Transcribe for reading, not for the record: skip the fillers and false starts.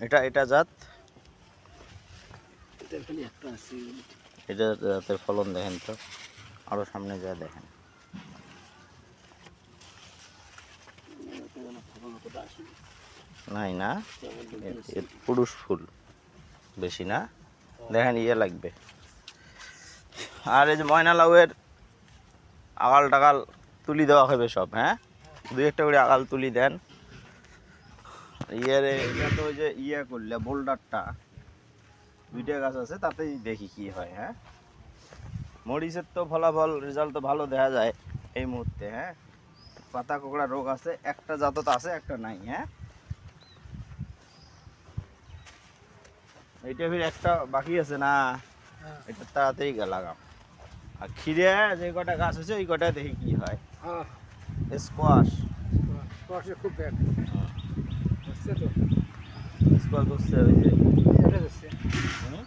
এটা এটা জাত, এটা খালি একটা আছে। এটা জাতের ফলন দেখেন তো, আরো সামনে যা দেখেন। নাই না, এর পুরুষ ফুল বেশি না, দেখেন ইয়ে লাগবে। আর এই যে ময়না লাউয়ের আগাল টাগাল তুলি দেওয়া হবে সব, হ্যাঁ, দুই একটা করে আগাল তুলি দেন। ইয়ের এটা তো ওই যে ইয়ে করলে বোল্ডারটা, দুইটা গাছ আছে, তাতেই দেখি কি হয়। হ্যাঁ, মরিচের তো ফলাফল রেজাল্ট তো ভালো দেখা যায় এই মুহূর্তে। হ্যাঁ, পাতা কোঁকড়া রোগ আছে, একটা জাতত আছে, একটা নাই। হ্যাঁ, এইটা ফির একটা বাকি আছে না, এটা তাড়াতাড়ি লাগাম। আর খিরে যে কটা গাছ আছে ওই কটা দেখি কি হয়। স্কোয়াশ, স্কোয়াশে খুব ব্যাগ হচ্ছে তো, স্কোয়াশ হচ্ছে ওই যে এটা হচ্ছে হুম?